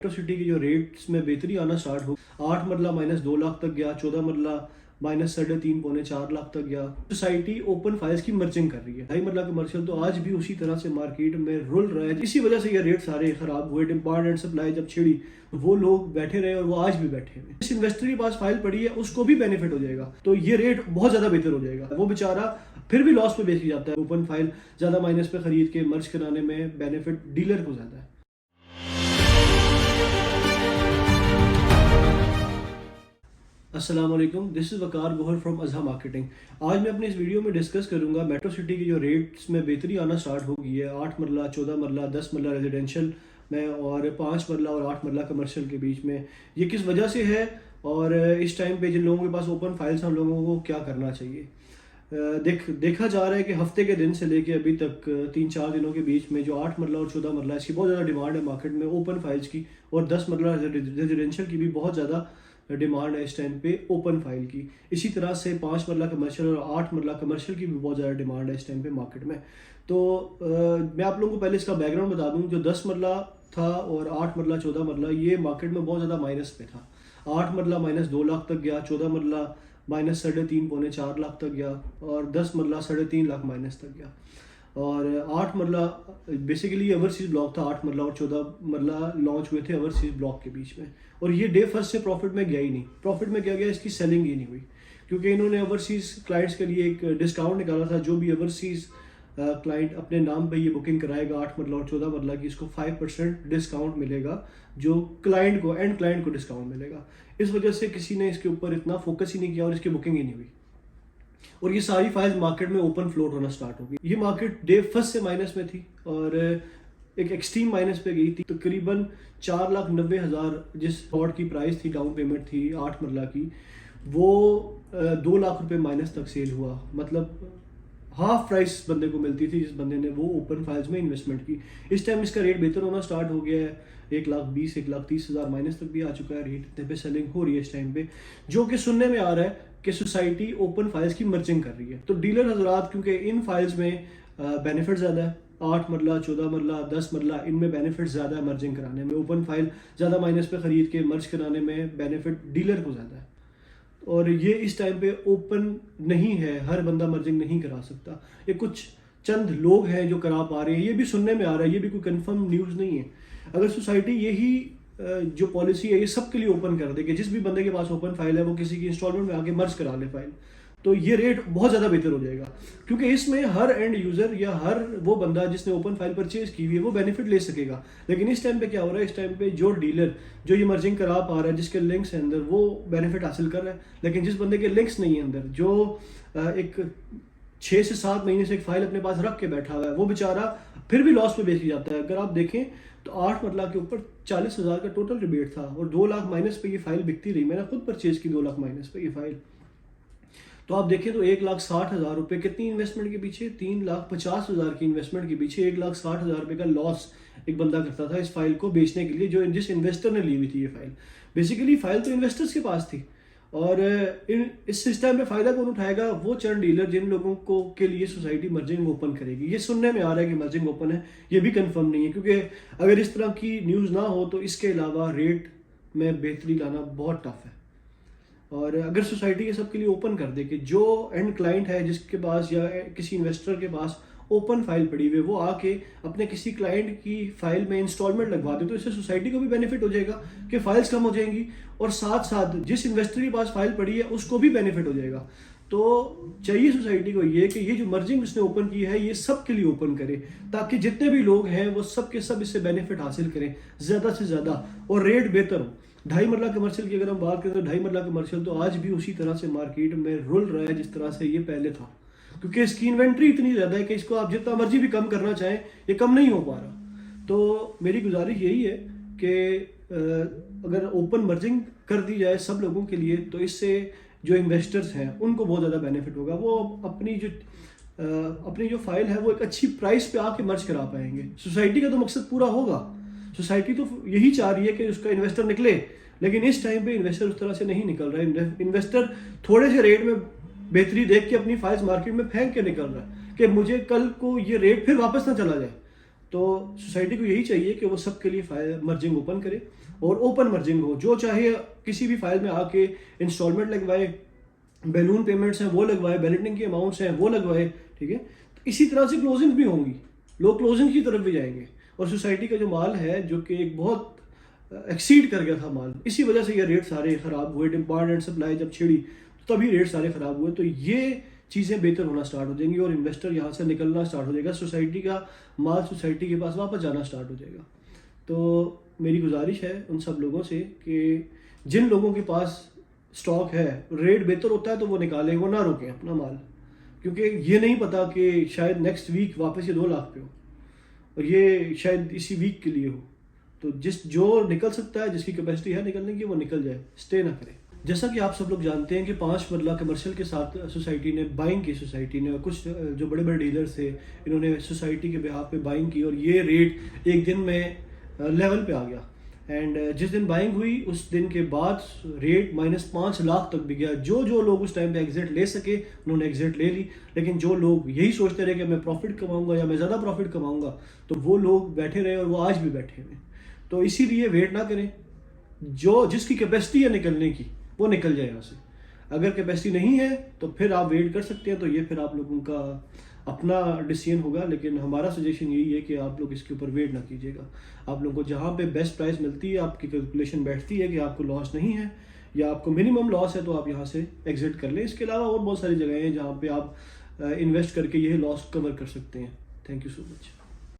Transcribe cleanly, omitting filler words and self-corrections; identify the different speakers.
Speaker 1: Metro city की जो rates में बेहतरी आना स्टार्ट हो, 8 मरला -2 लाख तक गया, 14 मरला -3.5 पौने 4 लाख तक गया। सोसाइटी ओपन फाइल्स की मर्जिंग कर रही है। 2.5 मरला कमर्शियल तो आज भी उसी तरह से मार्केट में रुल रहा है। इसी वजह से ये रेट सारे खराब हुए। डिमांड एंड सप्लाई जब छिड़ी वो लोग बैठे रहे और वो आज भी बैठे हुए। जिस इन्वेस्टर के पास फाइल पड़ी है उसको भी बेनिफिट हो जाएगा, तो ये रेट बहुत ज्यादा बेहतर हो जाएगा। वो बेचारा फिर भी लॉस पे बेच जाता है। ओपन फाइल ज्यादा माइनस पे खरीद के मर्ज कराने में बेनिफिट डीलर को ज्यादा है। अस्सलाम वालेकुम, this is Waqar Gohar from Azha marketing. आज मैं अपनी इस वीडियो में डिस्कस करूंगा मेट्रो सिटी की जो रेट्स में बेहतरी आना स्टार्ट हो गई है। 8 मरला, 14 मरला, 10 मरला रेजिडेंशियल में और 5 मरला और 8 मरला कमर्शियल के बीच में, ये किस वजह से है और इस टाइम पे जिन लोगों के पास ओपन फाइल्स हैं उन लोगों को क्या करना चाहिए। देखा जा रहा है कि हफ्ते के दिन से लेके अभी तक 3-4 दिनों के बीच में जो 8 मरला और 14 मरला, इसकी बहुत ज़्यादा डिमांड है मार्केट में ओपन फाइल्स की, और 10 मरला रेजिडेंशियल की भी बहुत ज़्यादा डिमांड है इस टाइम पे ओपन फाइल की। इसी तरह से 5 मरला कमर्शियल और 8 मरला कमर्शियल की भी बहुत ज़्यादा डिमांड है इस टाइम पे मार्केट में। तो मैं आप लोगों को पहले इसका बैकग्राउंड बता दूं। जो 10 मरला था और 8 मरला 14 मरला, ये मार्केट में बहुत ज़्यादा माइनस पे था। 8 मरला -2 लाख तक गया, 14 मरला -3.5 पौने 4 लाख तक गया, और 10 मरला 3.5 लाख माइनस तक गया। और 8 मरला बेसिकली ओवरसीज ब्लॉक था। 8 मरला और 14 मरला लॉन्च हुए थे ओवरसीज ब्लॉक के बीच में, और ये डे फर्स्ट से प्रॉफिट में गया ही नहीं। प्रॉफिट में क्या गया, इसकी सेलिंग ही नहीं हुई, क्योंकि इन्होंने ओवरसीज क्लाइंट्स के लिए एक डिस्काउंट निकाला था। जो भी ओवरसीज क्लाइंट अपने नाम पे ये बुकिंग कराएगा 8 मरला और 14 मरला की, इसको 5% डिस्काउंट मिलेगा, जो क्लाइंट को एंड क्लाइंट को डिस्काउंट मिलेगा। इस वजह से किसी ने इसके ऊपर इतना फोकस ही नहीं किया और इसकी बुकिंग ही नहीं हुई, और ये सारी फाइल्स मार्केट में ओपन फ्लोट होना स्टार्ट हो गई। ये मार्केट डे फर्स्ट से माइनस में थी और एक एक्सट्रीम माइनस पे गई थी। तकरीबन 4,90,000 जिस प्लॉट की प्राइस थी, डाउन पेमेंट थी 8 मरला की, वो 2 लाख रुपए माइनस तक सेल हुआ। मतलब हाफ प्राइस बंदे को मिलती थी जिस बंदे ने वो ओपन फाइल्स में इन्वेस्टमेंट की। इस टाइम इसका रेट बेहतर होना स्टार्ट हो गया है। 1,20,000 1,30,000 माइनस तक भी आ चुका है रेट। इतने पे सेलिंग हो रही है इस टाइम पे, जो कि सुनने में आ रहा है कि सोसाइटी ओपन फाइल्स की मर्जिंग कर रही है। तो डीलर हजरात, क्योंकि इन फाइल्स में बेनिफिट ज़्यादा है, 8 मरला 14 मरला 10 मरला, इनमें बेनिफिट ज़्यादा है मर्जिंग कराने में। ओपन फाइल ज़्यादा माइनस पे ख़रीद के मर्ज कराने में बेनिफिट डीलर को ज़्यादा है, और ये इस टाइम पे ओपन नहीं है। हर बंदा मर्जिंग नहीं करा सकता। ये कुछ चंद लोग हैं जो करा पा रहे हैं। ये भी सुनने में आ रहा है, ये भी कोई कंफर्म न्यूज़ नहीं है। अगर सोसाइटी यही जो पॉलिसी है ये सबके लिए ओपन कर दे कि जिस भी बंदे के पास ओपन फाइल है वो किसी की इंस्टॉलमेंट में आके मर्ज करा ले फाइल, तो ये रेट बहुत ज़्यादा बेहतर हो जाएगा। क्योंकि इसमें हर एंड यूज़र या हर वो बंदा जिसने ओपन फाइल परचेज की हुई है वो बेनिफिट ले सकेगा। लेकिन इस टाइम पे क्या हो रहा है, इस टाइम पे जो डीलर जो ये मर्जिंग करा पा रहा है, जिसके लिंक्स हैं अंदर, वो बेनिफिट हासिल कर रहा है। लेकिन जिस बंदे के लिंक्स नहीं है अंदर, जो एक 6 से 7 महीने से एक फाइल अपने पास रख के बैठा हुआ है, वो बेचारा फिर भी लॉस पे बेच जाता है। अगर आप देखें तो 8 मरला के ऊपर 40,000 का टोटल रिबेट था और 2 लाख माइनस पे ये फाइल बिकती रही। मैंने खुद परचेज की 2 लाख माइनस पे ये फाइल। तो आप देखें तो 1,60,000 रुपये कितनी इन्वेस्टमेंट के पीछे, 3,50,000 की इन्वेस्टमेंट के पीछे 1,60,000 रुपये का लॉस एक बंदा करता था इस फाइल को बेचने के लिए, जो जिस इन्वेस्टर ने ली हुई थी ये फाइल। बेसिकली फाइल तो इन्वेस्टर्स के पास थी, और इस सिस्टम में फ़ायदा कौन उठाएगा, वो चंद डीलर जिन लोगों को के लिए सोसाइटी मर्जिंग ओपन करेगी। ये सुनने में आ रहा है कि मर्जिंग ओपन है, ये भी कंफर्म नहीं है, क्योंकि अगर इस तरह की न्यूज़ ना हो तो इसके अलावा रेट में बेहतरी लाना बहुत टफ है। और अगर सोसाइटी ये सब के लिए ओपन कर दे कि जो एंड क्लाइंट है जिसके पास या किसी इन्वेस्टर के पास ओपन फाइल पड़ी हुई है, वो आके अपने किसी क्लाइंट की फाइल में इंस्टॉलमेंट लगवा दे, तो इससे सोसाइटी को भी बेनिफिट हो जाएगा कि फाइल्स कम हो जाएंगी, और साथ साथ जिस इन्वेस्टर के पास फाइल पड़ी है उसको भी बेनिफिट हो जाएगा। तो चाहिए सोसाइटी को ये कि ये जो मर्जिंग उसने ओपन की है ये सब के लिए ओपन करे, ताकि जितने भी लोग हैं वो सब के सब इससे बेनिफिट हासिल करें ज़्यादा से ज़्यादा, और रेट बेहतर हो। 2.5 मरला कमर्शियल की अगर हम बात करें तो 2.5 मरला कमर्शियल तो आज भी उसी तरह से मार्केट में रुल रहा है जिस तरह से ये पहले था, क्योंकि इसकी इन्वेंट्री इतनी ज़्यादा है कि इसको आप जितना मर्जी भी कम करना चाहें ये कम नहीं हो पा रहा। तो मेरी गुजारिश यही है कि अगर ओपन मर्जिंग कर दी जाए सब लोगों के लिए, तो इससे जो इन्वेस्टर्स हैं उनको बहुत ज़्यादा बेनिफिट होगा। वो अपनी जो फाइल है वो एक अच्छी प्राइस पे आके मर्ज करा पाएंगे। सोसाइटी का तो मकसद पूरा होगा, सोसाइटी तो यही चाह रही है कि उसका इन्वेस्टर निकले, लेकिन इस टाइम पे इन्वेस्टर उस तरह से नहीं निकल रहा है। इन्वेस्टर थोड़े से रेट में बेहतरी देख के अपनी फाइल्स मार्केट में फेंक के निकल रहा है कि मुझे कल को ये रेट फिर वापस ना चला जाए। तो सोसाइटी को यही चाहिए कि वो सबके लिए मर्जिंग ओपन करे और ओपन मर्जिंग हो, जो चाहे किसी भी फाइल में आके इंस्टॉलमेंट लगवाए, बैलून पेमेंट्स हैं वो लगवाए, बैलेटिंग के अमाउंट्स हैं वो लगवाए, ठीक है। तो इसी तरह से क्लोजिंग भी होंगी, लोग क्लोजिंग की तरफ भी जाएंगे और सोसाइटी का जो माल है जो कि एक बहुत एक्सीड कर गया था माल, इसी वजह से ये रेट सारे ख़राब हुए। डिमांड एंड सप्लाई जब छिड़ी तो तभी रेट सारे ख़राब हुए। तो ये चीज़ें बेहतर होना स्टार्ट हो जाएंगी और इन्वेस्टर यहाँ से निकलना स्टार्ट हो जाएगा, सोसाइटी का माल सोसाइटी के पास वापस जाना स्टार्ट हो जाएगा। तो मेरी गुजारिश है उन सब लोगों से कि जिन लोगों के पास स्टॉक है, रेट बेहतर होता है तो वो निकालें, वो ना रोकें अपना माल, क्योंकि ये नहीं पता कि शायद नेक्स्ट वीक वापस ये 2 लाख पे हो और ये शायद इसी वीक के लिए हो। तो जो निकल सकता है, जिसकी कैपेसिटी है निकलने की, वो निकल जाए, स्टे ना करे। जैसा कि आप सब लोग जानते हैं कि 5 मरला कमर्शियल के साथ सोसाइटी ने बाइंग की, सोसाइटी ने, और कुछ जो बड़े बड़े डीलर्स थे इन्होंने सोसाइटी के बिहाफ पे बाइंग की और ये रेट एक दिन में लेवल पे आ गया। एंड जिस दिन बाइंग हुई उस दिन के बाद रेट -5 लाख तक भी गया। जो लोग उस टाइम पे एग्जिट ले सके उन्होंने एग्जिट ले ली, लेकिन जो लोग यही सोचते रहे कि मैं प्रॉफिट कमाऊंगा या मैं ज़्यादा प्रॉफिट कमाऊंगा, तो वो लोग बैठे रहे और वो आज भी बैठे हुए। तो इसीलिए वेट ना करें, जो जिसकी कैपेसिटी है निकलने की वो निकल जाए यहाँ से। अगर कैपेसिटी नहीं है तो फिर आप वेट कर सकते हैं, तो ये फिर आप लोगों का अपना डिसीजन होगा, लेकिन हमारा सजेशन यही है कि आप लोग इसके ऊपर वेट ना कीजिएगा। आप लोगों को जहाँ पे बेस्ट प्राइस मिलती है, आपकी कैलकुलेशन बैठती है कि आपको लॉस नहीं है या आपको मिनिमम लॉस है, तो आप यहाँ से एग्जिट कर लें। इसके अलावा और बहुत सारी जगह हैं जहाँ पे आप इन्वेस्ट करके ये लॉस कवर कर सकते हैं। Thank you so much.